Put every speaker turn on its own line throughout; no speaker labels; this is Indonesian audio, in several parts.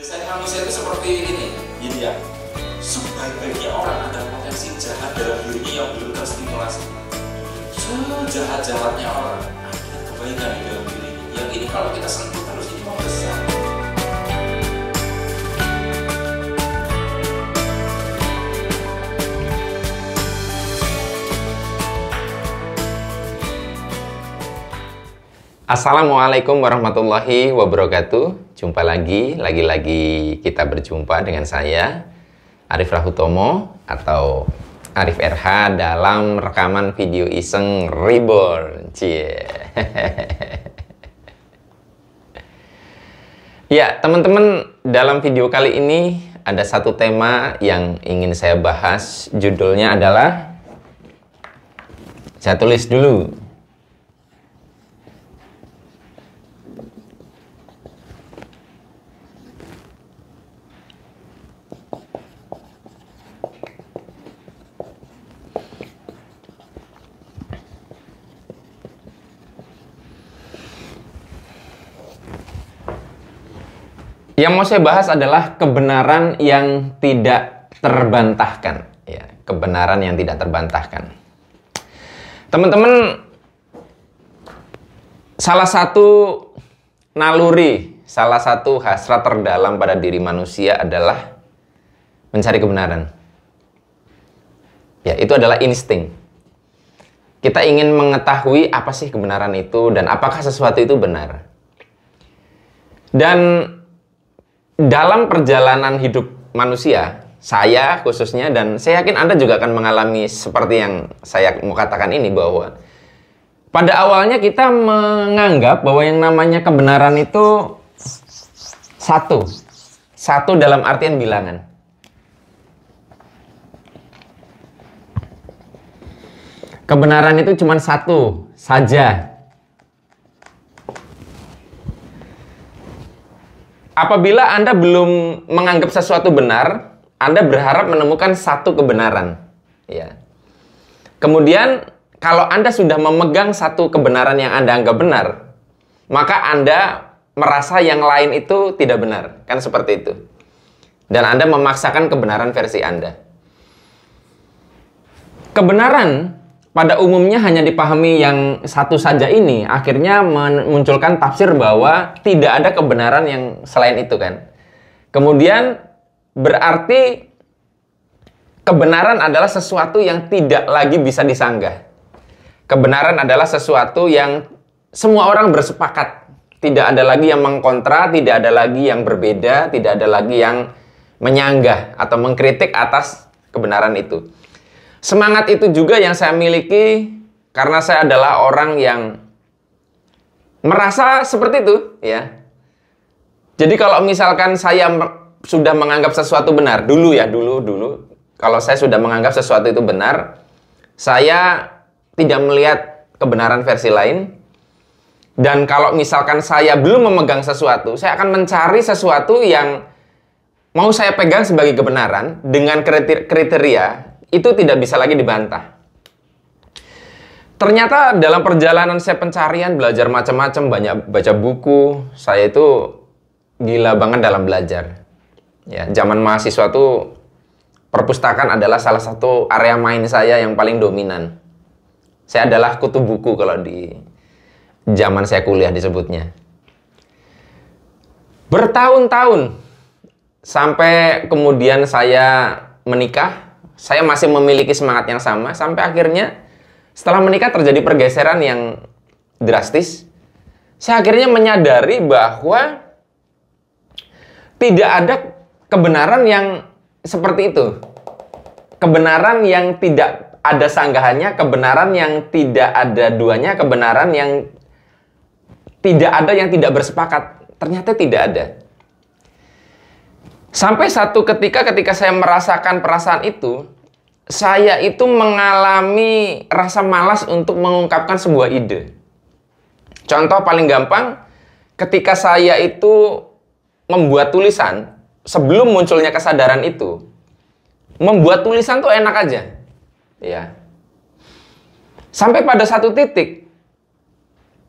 Biasanya manusia itu seperti ini, yin yang sebaik-baiknya orang ada potensi jahat dalam dirinya yang belum terstimulasi. Sejahat-jahatnya orang ada kebaikan di dalam diri. Yang ini kalau kita sentuh terus ini mau besar.
Assalamualaikum warahmatullahi wabarakatuh. Jumpa lagi kita berjumpa dengan saya Arif Rahutomo atau Arif RH dalam rekaman video iseng Reborn. Cie. Ya, teman-teman, dalam video kali ini ada satu tema yang ingin saya bahas. Judulnya adalah, saya tulis dulu, yang mau saya bahas adalah kebenaran yang tidak terbantahkan. Ya, kebenaran yang tidak terbantahkan. Teman-teman, salah satu naluri, salah satu hasrat terdalam pada diri manusia adalah mencari kebenaran. Ya, itu adalah insting. Kita ingin mengetahui apa sih kebenaran itu dan apakah sesuatu itu benar. Dan dalam perjalanan hidup manusia, saya khususnya, dan saya yakin Anda juga akan mengalami seperti yang saya mau katakan ini, bahwa pada awalnya kita menganggap bahwa yang namanya kebenaran itu satu dalam artian bilangan. Kebenaran itu cuma satu saja. Apabila Anda belum menganggap sesuatu benar, Anda berharap menemukan satu kebenaran. Ya. Kemudian, kalau Anda sudah memegang satu kebenaran yang Anda anggap benar, maka Anda merasa yang lain itu tidak benar. Kan seperti itu. Dan Anda memaksakan kebenaran versi Anda. Kebenaran pada umumnya hanya dipahami yang satu saja ini, akhirnya memunculkan tafsir bahwa tidak ada kebenaran yang selain itu kan. Kemudian berarti kebenaran adalah sesuatu yang tidak lagi bisa disanggah. Kebenaran adalah sesuatu yang semua orang bersepakat. Tidak ada lagi yang mengkontra, tidak ada lagi yang berbeda, tidak ada lagi yang menyanggah atau mengkritik atas kebenaran itu. Semangat itu juga yang saya miliki karena saya adalah orang yang merasa seperti itu, ya. Jadi kalau misalkan saya sudah menganggap sesuatu benar, dulu. Kalau saya sudah menganggap sesuatu itu benar, saya tidak melihat kebenaran versi lain. Dan kalau misalkan saya belum memegang sesuatu, saya akan mencari sesuatu yang mau saya pegang sebagai kebenaran dengan kriteria itu tidak bisa lagi dibantah. Ternyata dalam perjalanan saya pencarian, belajar macam-macam, banyak baca buku, saya itu gila banget dalam belajar. Ya, zaman mahasiswa tuh perpustakaan adalah salah satu area main saya yang paling dominan. Saya adalah kutu buku kalau di zaman saya kuliah disebutnya. Bertahun-tahun sampai kemudian saya menikah, saya masih memiliki semangat yang sama, sampai akhirnya setelah menikah terjadi pergeseran yang drastis. Saya akhirnya menyadari bahwa tidak ada kebenaran yang seperti itu. Kebenaran yang tidak ada sanggahannya, kebenaran yang tidak ada duanya, kebenaran yang tidak ada yang tidak bersepakat. Ternyata tidak ada. Sampai satu ketika saya merasakan perasaan itu, saya itu mengalami rasa malas untuk mengungkapkan sebuah ide. Contoh paling gampang, ketika saya itu membuat tulisan, sebelum munculnya kesadaran itu, membuat tulisan tuh enak aja. Ya. Sampai pada satu titik,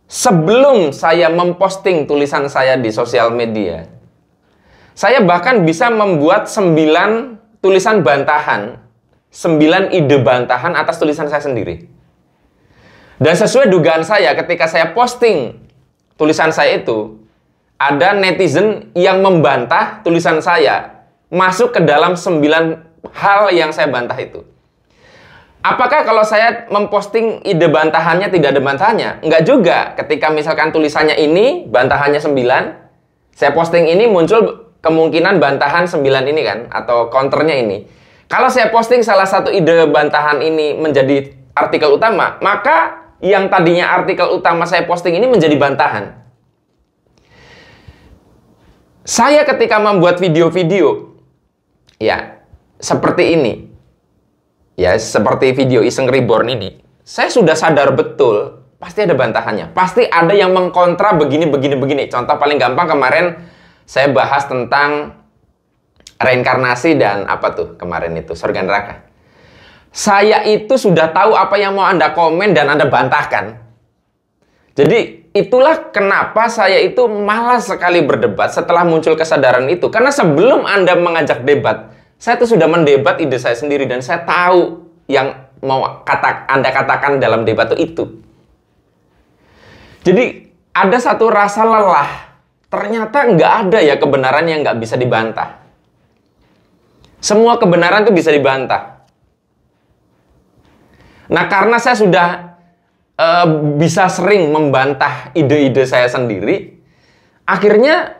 sebelum saya memposting tulisan saya di sosial media, Saya bahkan bisa membuat 9 tulisan bantahan, 9 ide bantahan atas tulisan saya sendiri. Dan sesuai dugaan saya, ketika saya posting tulisan saya itu, ada netizen yang membantah tulisan saya masuk ke dalam 9 hal yang saya bantah itu. Apakah kalau saya memposting ide bantahannya tidak ada bantahannya? Enggak juga. Ketika misalkan tulisannya ini, bantahannya 9, saya posting ini muncul kemungkinan bantahan 9 ini kan, atau counternya ini. Kalau saya posting salah satu ide bantahan ini menjadi artikel utama, maka yang tadinya artikel utama saya posting ini menjadi bantahan. Saya ketika membuat video-video, ya, seperti ini, ya, seperti video Iseng Reborn ini, saya sudah sadar betul, pasti ada bantahannya. Pasti ada yang mengkontra begini. Contoh paling gampang kemarin, saya bahas tentang reinkarnasi dan apa tuh kemarin itu, surga neraka. Saya itu sudah tahu apa yang mau Anda komen dan Anda bantahkan. Jadi itulah kenapa saya itu malas sekali berdebat setelah muncul kesadaran itu. Karena sebelum Anda mengajak debat, saya tuh sudah mendebat ide saya sendiri dan saya tahu yang mau Anda katakan dalam debat itu. Jadi ada satu rasa lelah. Ternyata nggak ada ya kebenaran yang nggak bisa dibantah. Semua kebenaran itu bisa dibantah. Nah, karena saya sudah bisa sering membantah ide-ide saya sendiri, akhirnya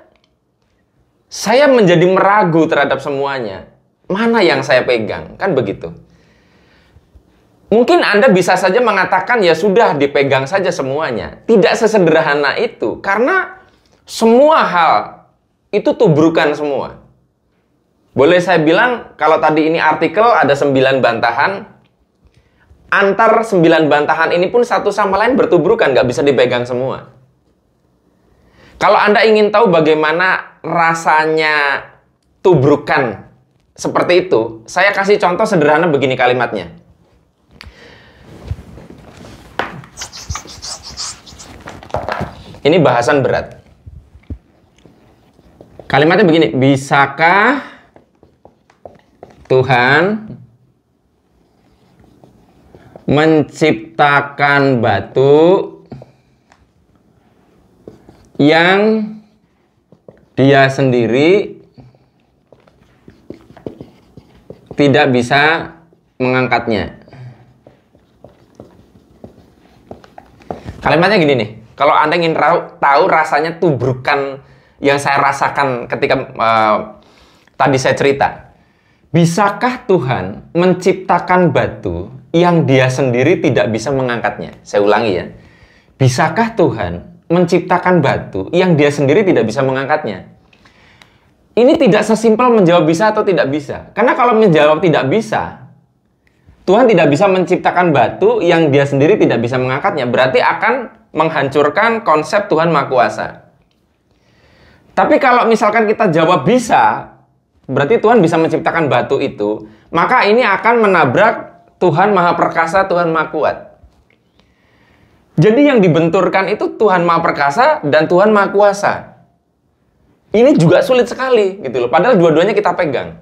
saya menjadi meragu terhadap semuanya. Mana yang saya pegang? Kan begitu. Mungkin Anda bisa saja mengatakan, ya sudah dipegang saja semuanya. Tidak sesederhana itu, karena semua hal itu tubrukan semua. Boleh saya bilang, kalau tadi ini artikel ada 9 bantahan, antar 9 bantahan ini pun satu sama lain bertubrukan, nggak bisa dipegang semua. Kalau Anda ingin tahu bagaimana rasanya tubrukan seperti itu, saya kasih contoh sederhana begini kalimatnya. Ini bahasan berat. Kalimatnya begini, bisakah Tuhan menciptakan batu yang Dia sendiri tidak bisa mengangkatnya? Kalimatnya gini nih, kalau Anda ingin tahu rasanya tubrukan yang saya rasakan ketika tadi saya cerita, bisakah Tuhan menciptakan batu yang Dia sendiri tidak bisa mengangkatnya? Saya ulangi ya. Bisakah Tuhan menciptakan batu yang Dia sendiri tidak bisa mengangkatnya? Ini tidak sesimpel menjawab bisa atau tidak bisa. Karena kalau menjawab tidak bisa, Tuhan tidak bisa menciptakan batu yang Dia sendiri tidak bisa mengangkatnya. Berarti akan menghancurkan konsep Tuhan Maha Kuasa. Tapi kalau misalkan kita jawab bisa, berarti Tuhan bisa menciptakan batu itu, maka ini akan menabrak Tuhan Maha Perkasa, Tuhan Maha Kuat. Jadi yang dibenturkan itu Tuhan Maha Perkasa dan Tuhan Maha Kuasa. Ini juga sulit sekali gitu loh. Padahal dua-duanya kita pegang.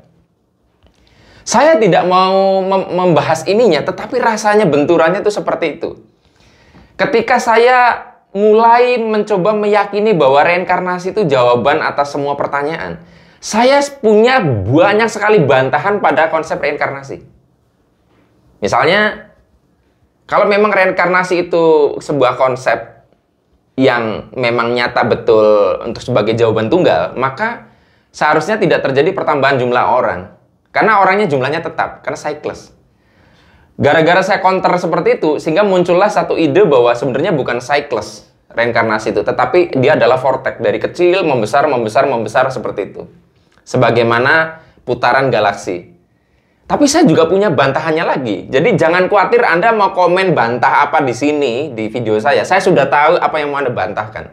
Saya tidak mau membahas ininya, tetapi rasanya benturannya itu seperti itu. Ketika saya mulai mencoba meyakini bahwa reinkarnasi itu jawaban atas semua pertanyaan, saya punya banyak sekali bantahan pada konsep reinkarnasi. Misalnya, kalau memang reinkarnasi itu sebuah konsep yang memang nyata betul untuk sebagai jawaban tunggal, maka seharusnya tidak terjadi pertambahan jumlah orang. Karena orangnya jumlahnya tetap, karena cycles. Gara-gara saya counter seperti itu, sehingga muncullah satu ide bahwa sebenarnya bukan cycles reinkarnasi itu, tetapi dia adalah vortex, dari kecil membesar, membesar, membesar seperti itu. Sebagaimana putaran galaksi. Tapi saya juga punya bantahannya lagi. Jadi jangan khawatir Anda mau komen bantah apa di sini, di video saya. Saya sudah tahu apa yang mau Anda bantahkan.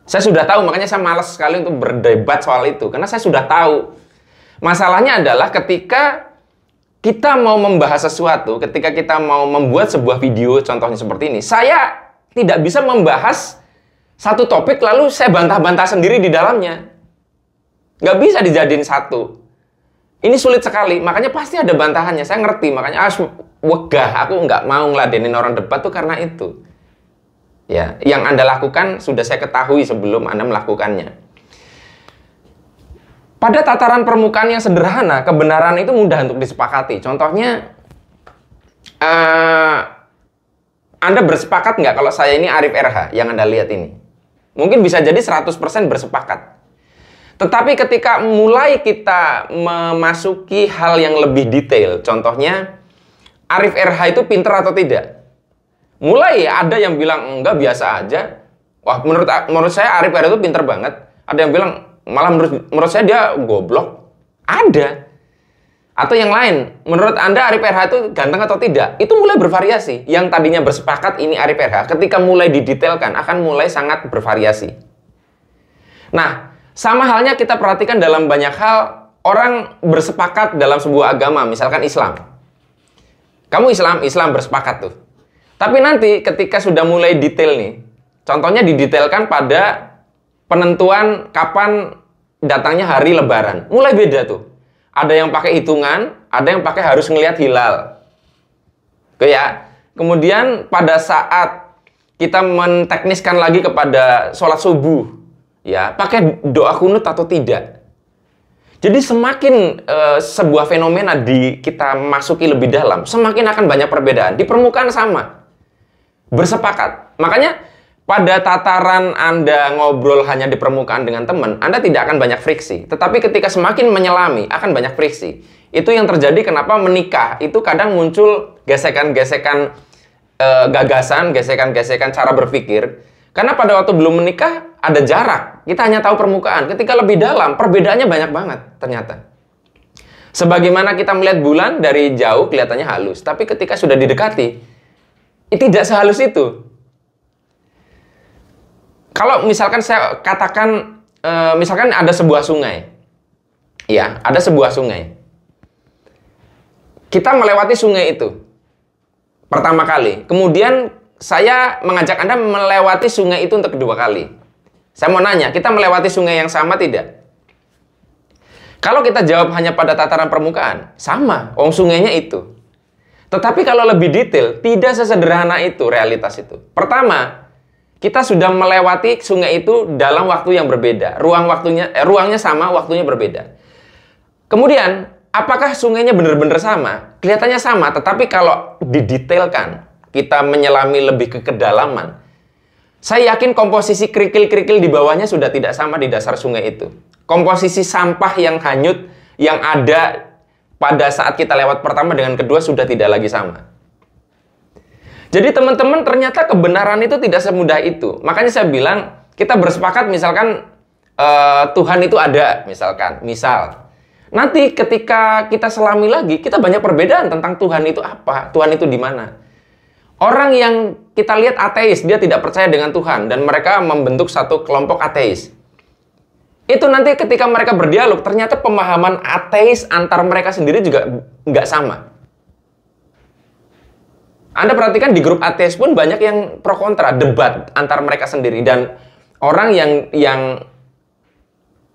Saya sudah tahu, makanya saya malas sekali untuk berdebat soal itu. Karena saya sudah tahu. Masalahnya adalah ketika kita mau membahas sesuatu, ketika kita mau membuat sebuah video, contohnya seperti ini, saya tidak bisa membahas satu topik lalu saya bantah-bantah sendiri di dalamnya. Nggak bisa dijadiin satu. Ini sulit sekali, makanya pasti ada bantahannya. Saya ngerti, makanya wegah, aku nggak mau ngeladenin orang debat tuh karena itu. Ya, yang Anda lakukan sudah saya ketahui sebelum Anda melakukannya. Pada tataran permukaan yang sederhana, kebenaran itu mudah untuk disepakati. Contohnya, Anda bersepakat nggak kalau saya ini Arif RH yang Anda lihat ini? Mungkin bisa jadi 100% bersepakat. Tetapi ketika mulai kita memasuki hal yang lebih detail, contohnya Arif RH itu pinter atau tidak? Mulai ada yang bilang enggak, biasa aja. Wah, menurut saya Arif RH itu pinter banget. Ada yang bilang malah menurut saya dia goblok. Ada. Atau yang lain, menurut Anda Arif RH itu ganteng atau tidak? Itu mulai bervariasi. Yang tadinya bersepakat ini Arif RH, ketika mulai didetailkan akan mulai sangat bervariasi. Nah, sama halnya kita perhatikan dalam banyak hal, orang bersepakat dalam sebuah agama, misalkan Islam. Kamu Islam bersepakat tuh. Tapi nanti ketika sudah mulai detail nih, contohnya didetailkan pada penentuan kapan datangnya hari Lebaran. Mulai beda tuh. Ada yang pakai hitungan, ada yang pakai harus ngelihat hilal. Oke ya. Kemudian pada saat kita mentekniskan lagi kepada sholat subuh, ya, pakai doa kunut atau tidak. Jadi semakin sebuah fenomena kita masuki lebih dalam, semakin akan banyak perbedaan. Di permukaan sama. Bersepakat. Makanya pada tataran Anda ngobrol hanya di permukaan dengan teman, Anda tidak akan banyak friksi. Tetapi ketika semakin menyelami, akan banyak friksi. Itu yang terjadi kenapa menikah. Itu kadang muncul gesekan-gesekan gagasan, gesekan-gesekan cara berpikir. Karena pada waktu belum menikah, ada jarak. Kita hanya tahu permukaan. Ketika lebih dalam, perbedaannya banyak banget ternyata. Sebagaimana kita melihat bulan dari jauh kelihatannya halus. Tapi ketika sudah didekati, tidak sehalus itu. Kalau misalkan saya katakan, misalkan ada sebuah sungai. Ya, ada sebuah sungai. Kita melewati sungai itu pertama kali. Kemudian saya mengajak Anda melewati sungai itu untuk kedua kali. Saya mau nanya, kita melewati sungai yang sama tidak? Kalau kita jawab hanya pada tataran permukaan, sama, sungainya itu. Tetapi kalau lebih detail, tidak sesederhana itu realitas itu. Pertama, kita sudah melewati sungai itu dalam waktu yang berbeda. Ruangnya sama, waktunya berbeda. Kemudian, apakah sungainya benar-benar sama? Kelihatannya sama, tetapi kalau didetailkan, kita menyelami lebih ke kedalaman, saya yakin komposisi kerikil-kerikil di bawahnya sudah tidak sama di dasar sungai itu. Komposisi sampah yang hanyut, yang ada pada saat kita lewat pertama dengan kedua sudah tidak lagi sama. Jadi teman-teman, ternyata kebenaran itu tidak semudah itu. Makanya saya bilang, kita bersepakat misalkan Tuhan itu ada, misalkan. Nanti ketika kita selami lagi, kita banyak perbedaan tentang Tuhan itu apa, Tuhan itu di mana. Orang yang kita lihat ateis, dia tidak percaya dengan Tuhan, dan mereka membentuk satu kelompok ateis. Itu nanti ketika mereka berdialog, ternyata pemahaman ateis antar mereka sendiri juga nggak sama. Anda perhatikan di grup ateis pun banyak yang pro kontra, debat antar mereka sendiri. Dan orang yang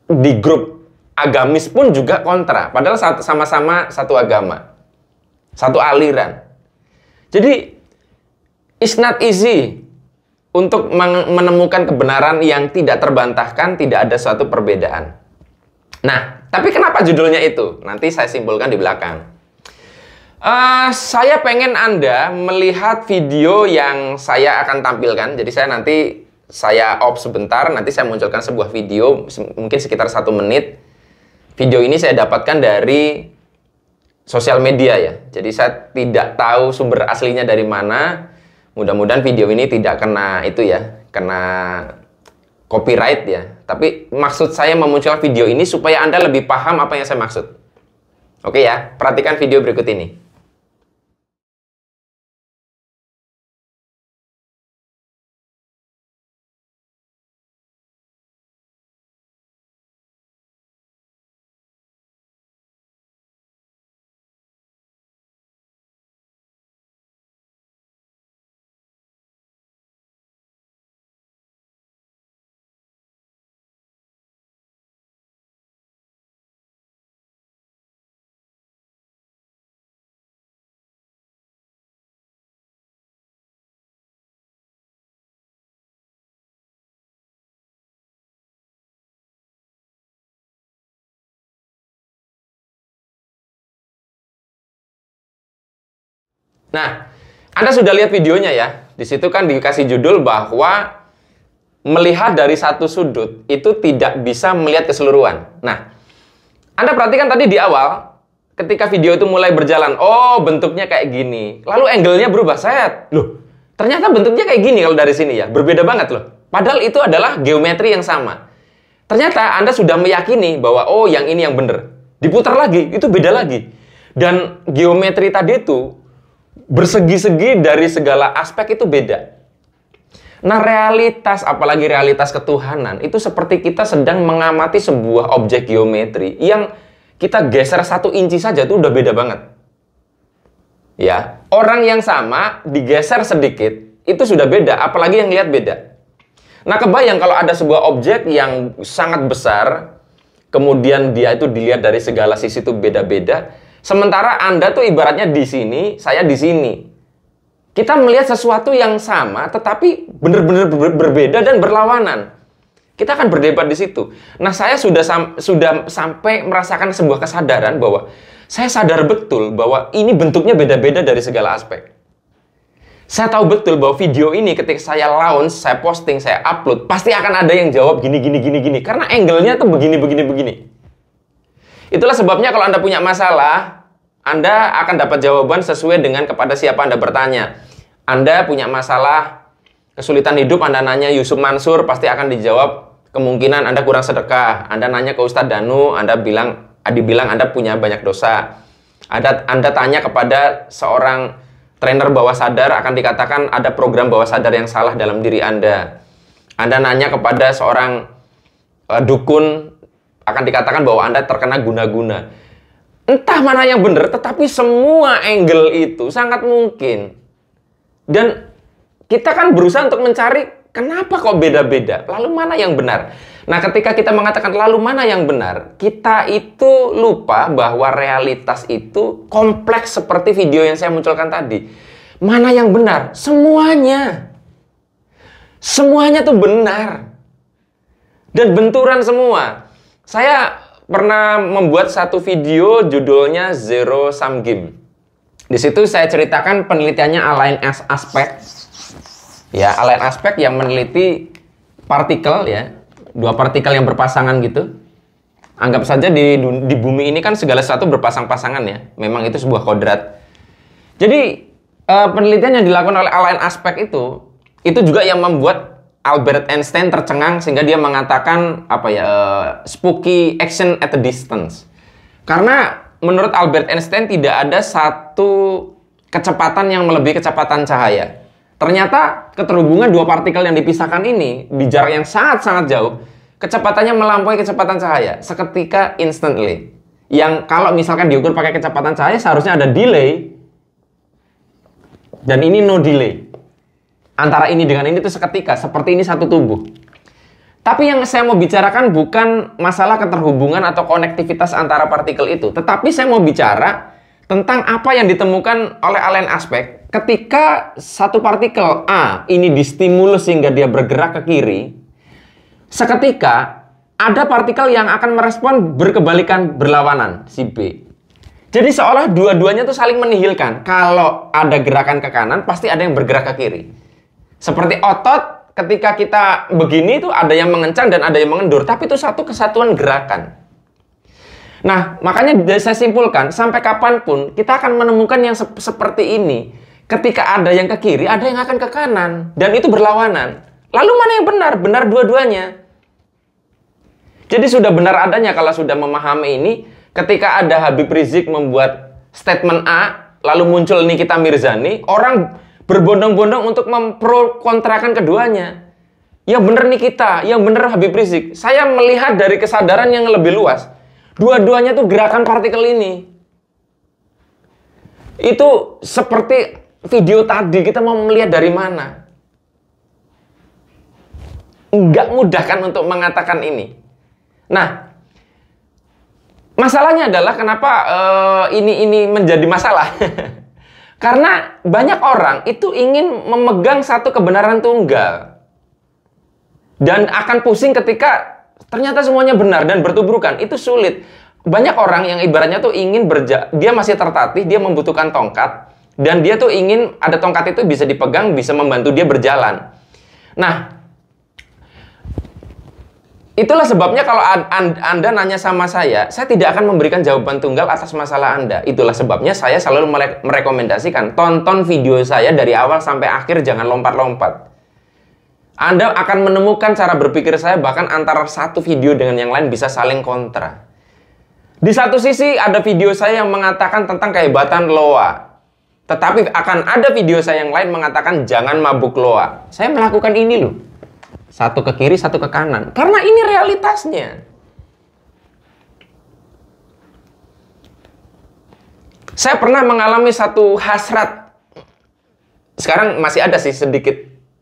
di grup agamis pun juga kontra. Padahal sama-sama satu agama, satu aliran. Jadi, it's not easy untuk menemukan kebenaran yang tidak terbantahkan, tidak ada suatu perbedaan. Nah, tapi kenapa judulnya itu? Nanti saya simpulkan di belakang. Saya pengen Anda melihat video yang saya akan tampilkan. Jadi saya off sebentar, nanti saya munculkan sebuah video, mungkin sekitar 1 menit. Video ini saya dapatkan dari sosial media ya. Jadi saya tidak tahu sumber aslinya dari mana. Mudah-mudahan video ini tidak kena kena copyright ya. Tapi maksud saya memunculkan video ini supaya Anda lebih paham apa yang saya maksud. Oke ya, perhatikan video berikut ini. Nah, Anda sudah lihat videonya ya. Di situ kan dikasih judul bahwa melihat dari satu sudut itu tidak bisa melihat keseluruhan. Nah, Anda perhatikan tadi di awal, ketika video itu mulai berjalan, oh bentuknya kayak gini. Lalu angle-nya berubah, set. Loh, ternyata bentuknya kayak gini kalau dari sini ya. Berbeda banget loh. Padahal itu adalah geometri yang sama. Ternyata Anda sudah meyakini bahwa, oh yang ini yang benar. Diputar lagi, itu beda lagi. Dan geometri tadi itu bersegi-segi dari segala aspek itu beda. Nah, realitas, apalagi realitas ketuhanan, itu seperti kita sedang mengamati sebuah objek geometri yang kita geser 1 inci saja itu udah beda banget. Ya, orang yang sama digeser sedikit itu sudah beda, apalagi yang lihat beda. Nah, kebayang kalau ada sebuah objek yang sangat besar, kemudian dia itu dilihat dari segala sisi itu beda-beda. Sementara Anda tuh ibaratnya di sini, saya di sini. Kita melihat sesuatu yang sama, tetapi benar-benar berbeda dan berlawanan. Kita akan berdebat di situ. Nah, saya sudah sampai merasakan sebuah kesadaran bahwa saya sadar betul bahwa ini bentuknya beda-beda dari segala aspek. Saya tahu betul bahwa video ini ketika saya launch, saya posting, saya upload, pasti akan ada yang jawab gini. Karena angle-nya tuh begini. Itulah sebabnya kalau Anda punya masalah, Anda akan dapat jawaban sesuai dengan kepada siapa Anda bertanya. Anda punya masalah, kesulitan hidup, Anda nanya Yusuf Mansur, pasti akan dijawab kemungkinan Anda kurang sedekah. Anda nanya ke Ustadz Danu, dibilang Anda punya banyak dosa. Anda tanya kepada seorang trainer bawah sadar, akan dikatakan ada program bawah sadar yang salah dalam diri Anda. Anda nanya kepada seorang dukun, akan dikatakan bahwa Anda terkena guna-guna. Entah mana yang benar, tetapi semua angle itu sangat mungkin. Dan kita kan berusaha untuk mencari kenapa kok beda-beda, lalu mana yang benar. Nah, ketika kita mengatakan lalu mana yang benar, kita itu lupa bahwa realitas itu kompleks seperti video yang saya munculkan tadi. Mana yang benar? Semuanya. Semuanya tuh benar. Dan benturan semua. Saya pernah membuat satu video judulnya Zero Sum Game. Di situ saya ceritakan penelitiannya Alain Aspect. Ya, Alain Aspect yang meneliti partikel ya. 2 partikel yang berpasangan gitu. Anggap saja di bumi ini kan segala sesuatu berpasang-pasangan ya. Memang itu sebuah kodrat. Jadi penelitian yang dilakukan oleh Alain Aspect itu juga yang membuat Albert Einstein tercengang sehingga dia mengatakan spooky action at a distance. Karena menurut Albert Einstein tidak ada satu kecepatan yang melebihi kecepatan cahaya. Ternyata keterhubungan 2 partikel yang dipisahkan ini di jarak yang sangat-sangat jauh, kecepatannya melampaui kecepatan cahaya seketika, instantly. Yang kalau misalkan diukur pakai kecepatan cahaya seharusnya ada delay. Dan ini no delay. Antara ini dengan ini itu seketika, seperti ini satu tubuh. Tapi yang saya mau bicarakan bukan masalah keterhubungan atau konektivitas antara partikel itu, tetapi saya mau bicara tentang apa yang ditemukan oleh Alain Aspect ketika satu partikel A ini distimulus sehingga dia bergerak ke kiri. Seketika ada partikel yang akan merespon berkebalikan, berlawanan, si B. Jadi seolah dua-duanya tuh saling menihilkan. Kalau ada gerakan ke kanan, pasti ada yang bergerak ke kiri. Seperti otot, ketika kita begini tuh ada yang mengencang dan ada yang mengendur, tapi itu satu kesatuan gerakan. Nah, makanya saya simpulkan, sampai kapanpun kita akan menemukan yang seperti ini. Ketika ada yang ke kiri, ada yang akan ke kanan. Dan itu berlawanan. Lalu mana yang benar? Benar dua-duanya. Jadi sudah benar adanya kalau sudah memahami ini, ketika ada Habib Rizik membuat statement A, lalu muncul Nikita Mirzani, orang berbondong-bondong untuk memprokontrakan keduanya. Yang benar Nikita, yang benar Habib Rizik. Saya melihat dari kesadaran yang lebih luas. Dua-duanya tuh gerakan partikel ini. Itu seperti video tadi, kita mau melihat dari mana. Nggak mudah kan untuk mengatakan ini. Nah, masalahnya adalah kenapa ini menjadi masalah. Karena banyak orang itu ingin memegang satu kebenaran tunggal. Dan akan pusing ketika ternyata semuanya benar dan bertubrukan. Itu sulit. Banyak orang yang ibaratnya tuh ingin dia masih tertatih, dia membutuhkan tongkat. Dan dia tuh ingin ada tongkat itu bisa dipegang, bisa membantu dia berjalan. Nah, itulah sebabnya kalau Anda nanya sama saya tidak akan memberikan jawaban tunggal atas masalah Anda. Itulah sebabnya saya selalu merekomendasikan, tonton video saya dari awal sampai akhir, jangan lompat-lompat. Anda akan menemukan cara berpikir saya bahkan antara satu video dengan yang lain bisa saling kontra. Di satu sisi ada video saya yang mengatakan tentang kehebatan loa. Tetapi akan ada video saya yang lain mengatakan jangan mabuk loa. Saya melakukan ini loh. Satu ke kiri, satu ke kanan. Karena ini realitasnya. Saya pernah mengalami satu hasrat. Sekarang masih ada sih sedikit.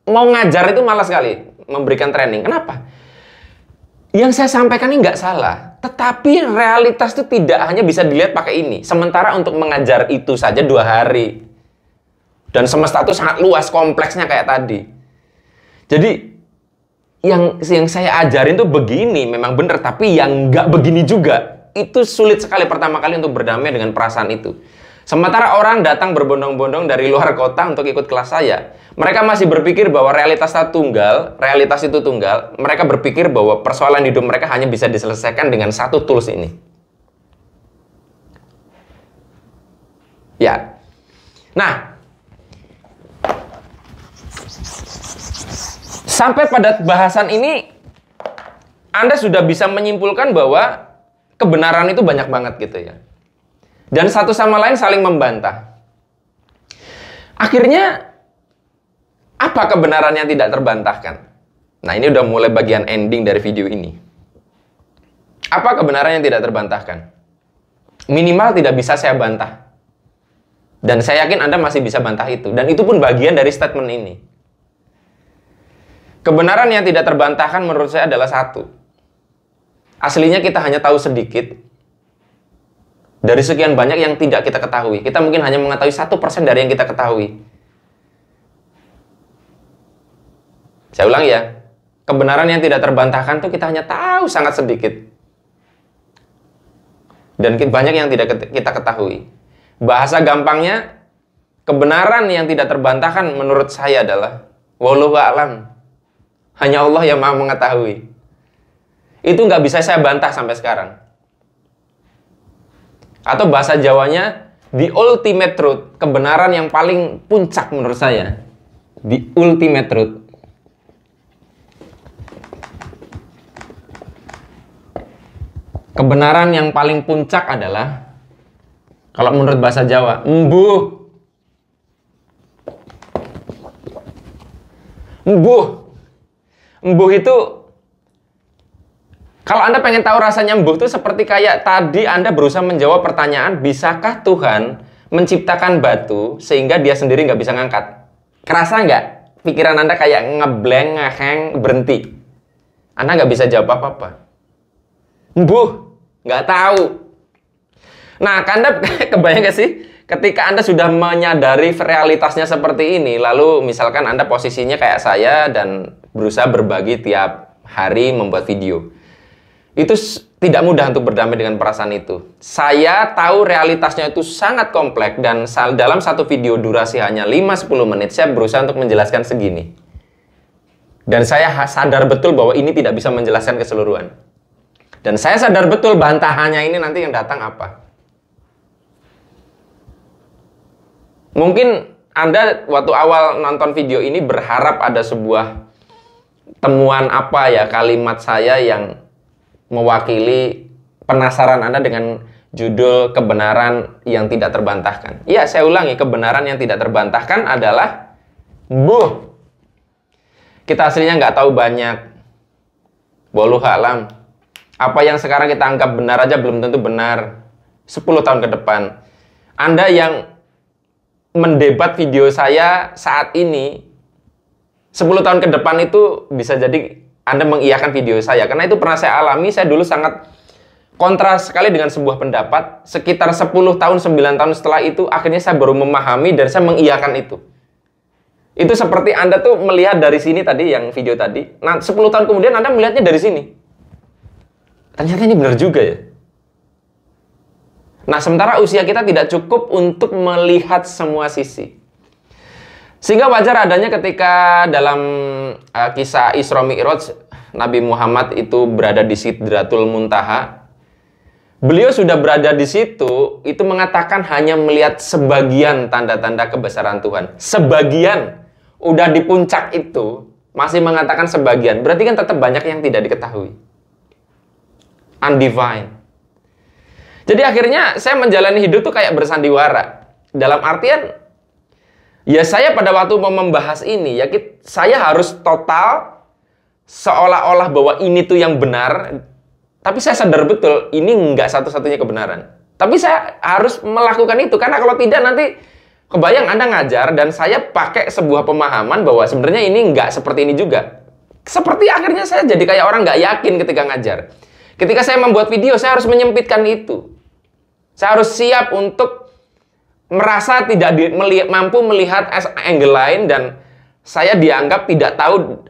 Mau ngajar itu malas sekali. Memberikan training. Kenapa? Yang saya sampaikan ini nggak salah. Tetapi realitas itu tidak hanya bisa dilihat pakai ini. Sementara untuk mengajar itu saja 2 hari. Dan semesta itu sangat luas, kompleksnya kayak tadi. Jadi, yang saya ajarin tuh begini, memang benar. Tapi yang nggak begini juga. Itu sulit sekali pertama kali untuk berdamai dengan perasaan itu. Sementara orang datang berbondong-bondong dari luar kota untuk ikut kelas saya. Mereka masih berpikir bahwa realitas itu tunggal. Mereka berpikir bahwa persoalan hidup mereka hanya bisa diselesaikan dengan satu tools ini. Ya. Nah, sampai pada bahasan ini, Anda sudah bisa menyimpulkan bahwa kebenaran itu banyak banget gitu ya. Dan satu sama lain saling membantah. Akhirnya, apa kebenaran yang tidak terbantahkan? Nah, ini udah mulai bagian ending dari video ini. Apa kebenaran yang tidak terbantahkan? Minimal tidak bisa saya bantah. Dan saya yakin Anda masih bisa bantah itu. Dan itu pun bagian dari statement ini. Kebenaran yang tidak terbantahkan menurut saya adalah satu. Aslinya kita hanya tahu sedikit dari sekian banyak yang tidak kita ketahui. Kita mungkin hanya mengetahui 1% dari yang kita ketahui. Saya ulang ya. Kebenaran yang tidak terbantahkan itu kita hanya tahu sangat sedikit. Dan banyak yang tidak kita ketahui. Bahasa gampangnya, kebenaran yang tidak terbantahkan menurut saya adalah wallahu a'lam. Hanya Allah yang Maha mengetahui. Itu nggak bisa saya bantah sampai sekarang. Atau bahasa Jawanya, the ultimate truth. Kebenaran yang paling puncak menurut saya. The ultimate truth. Kebenaran yang paling puncak adalah, kalau menurut bahasa Jawa, embuh. Embuh. Embuh itu, kalau Anda pengen tahu rasanya embuh itu seperti kayak tadi Anda berusaha menjawab pertanyaan, bisakah Tuhan menciptakan batu sehingga dia sendiri nggak bisa ngangkat? Kerasa nggak? Pikiran Anda kayak ngeblank, ngeheng, berhenti. Anda nggak bisa jawab apa-apa. Embuh, nggak tahu. Nah, Anda kebayang nggak sih? Ketika Anda sudah menyadari realitasnya seperti ini, lalu misalkan Anda posisinya kayak saya dan berusaha berbagi tiap hari membuat video. Itu tidak mudah untuk berdamai dengan perasaan itu. Saya tahu realitasnya itu sangat kompleks dan dalam satu video durasi hanya 5-10 menit, saya berusaha untuk menjelaskan segini. Dan saya sadar betul bahwa ini tidak bisa menjelaskan keseluruhan. Dan saya sadar betul bantahannya ini nanti yang datang apa. Mungkin Anda waktu awal nonton video ini berharap ada sebuah temuan apa ya, kalimat saya yang mewakili penasaran Anda dengan judul kebenaran yang tidak terbantahkan. Iya, saya ulangi, kebenaran yang tidak terbantahkan adalah buh. Kita aslinya nggak tahu banyak. Wallahu a'lam. Apa yang sekarang kita anggap benar aja belum tentu benar 10 tahun ke depan. Anda yang mendebat video saya saat ini 10 tahun ke depan itu bisa jadi Anda mengiyakan video saya. Karena itu pernah saya alami. Saya dulu sangat kontra sekali dengan sebuah pendapat. Sekitar 10 tahun, 9 tahun setelah itu, akhirnya saya baru memahami dan saya mengiyakan itu. Itu seperti Anda tuh melihat dari sini tadi, yang video tadi. Nah, 10 tahun kemudian Anda melihatnya dari sini. Ternyata ini benar juga ya. Nah, sementara usia kita tidak cukup untuk melihat semua sisi. Sehingga wajar adanya ketika dalam kisah Isra Mi'raj, Nabi Muhammad itu berada di Sidratul Muntaha. Beliau sudah berada di situ, itu mengatakan hanya melihat sebagian tanda-tanda kebesaran Tuhan. Sebagian, udah di puncak itu, masih mengatakan sebagian. Berarti kan tetap banyak yang tidak diketahui. Undivine. Jadi akhirnya saya menjalani hidup tuh kayak bersandiwara. Dalam artian, ya saya pada waktu mau membahas ini, ya saya harus total seolah-olah bahwa ini tuh yang benar. Tapi saya sadar betul, ini nggak satu-satunya kebenaran. Tapi saya harus melakukan itu, karena kalau tidak nanti kebayang Anda ngajar, dan saya pakai sebuah pemahaman bahwa sebenarnya ini nggak seperti ini juga. Seperti akhirnya saya jadi kayak orang nggak yakin ketika ngajar. Ketika saya membuat video, saya harus menyempitkan itu. Saya harus siap untuk merasa tidak mampu melihat angle lain, dan saya dianggap tidak tahu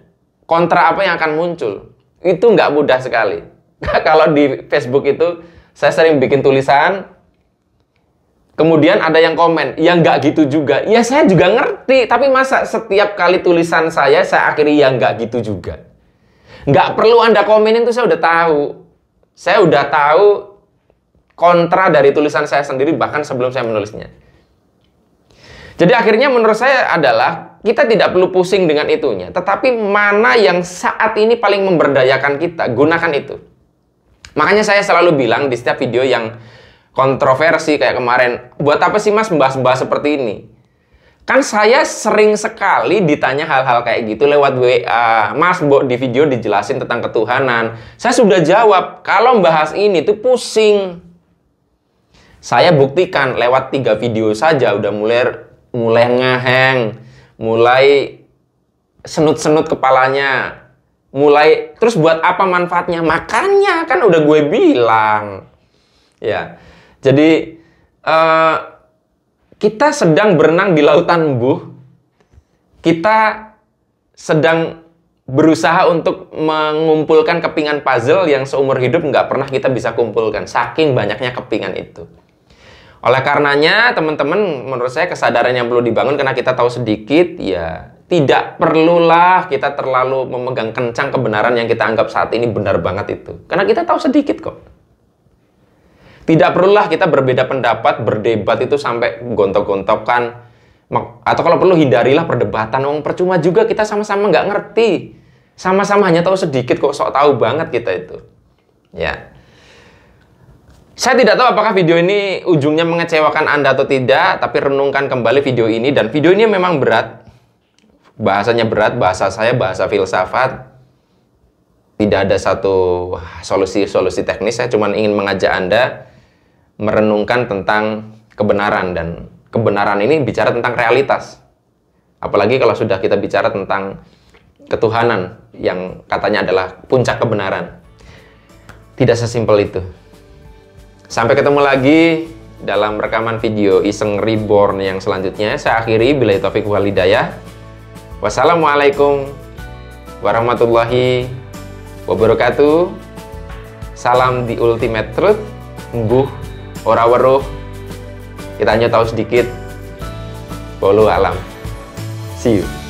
kontra apa yang akan muncul. Itu nggak mudah sekali. Kalau di Facebook itu, saya sering bikin tulisan, kemudian ada yang komen, ya nggak gitu juga. Ya saya juga ngerti, tapi masa setiap kali tulisan saya akhiri ya nggak gitu juga. Nggak perlu Anda komenin itu, saya udah tahu. Saya udah tahu kontra dari tulisan saya sendiri, bahkan sebelum saya menulisnya. Jadi akhirnya menurut saya adalah, kita tidak perlu pusing dengan itunya. Tetapi mana yang saat ini paling memberdayakan kita, gunakan itu. Makanya saya selalu bilang di setiap video yang kontroversi kayak kemarin, buat apa sih Mas membahas-bahas seperti ini? Kan saya sering sekali ditanya hal-hal kayak gitu lewat WA. Mas, di video dijelasin tentang ketuhanan. Saya sudah jawab, kalau membahas ini tuh pusing. Saya buktikan lewat 3 video saja udah mulai ngeheng, mulai senut-senut kepalanya. Terus buat apa manfaatnya? Makanya kan udah gue bilang. Ya. Jadi kita sedang berenang di lautan embuh. Kita sedang berusaha untuk mengumpulkan kepingan puzzle yang seumur hidup nggak pernah kita bisa kumpulkan. Saking banyaknya kepingan itu. Oleh karenanya, teman-teman, menurut saya kesadaran yang perlu dibangun karena kita tahu sedikit, ya tidak perlulah kita terlalu memegang kencang kebenaran yang kita anggap saat ini benar banget itu. Karena kita tahu sedikit kok. Tidak perlulah kita berbeda pendapat, berdebat itu sampai gontok-gontokan. Atau kalau perlu hindarilah perdebatan. Percuma juga, kita sama-sama nggak ngerti. Sama-sama hanya tahu sedikit kok, sok tahu banget kita itu. Ya. Saya tidak tahu apakah video ini ujungnya mengecewakan Anda atau tidak, tapi renungkan kembali video ini, dan video ini memang berat. Bahasanya berat, bahasa saya bahasa filsafat. Tidak ada satu solusi teknis, saya cuma ingin mengajak Anda merenungkan tentang kebenaran, dan kebenaran ini bicara tentang realitas. Apalagi kalau sudah kita bicara tentang ketuhanan yang katanya adalah puncak kebenaran. Tidak sesimpel itu. Sampai ketemu lagi dalam rekaman video Iseng Reborn yang selanjutnya. Saya akhiri, billahi taufiq wal hidayah. Wassalamualaikum warahmatullahi wabarakatuh. Salam di Ultimate Truth. Mbuh ora weruh. Kita hanya tahu sedikit. Wallahu alam. See you.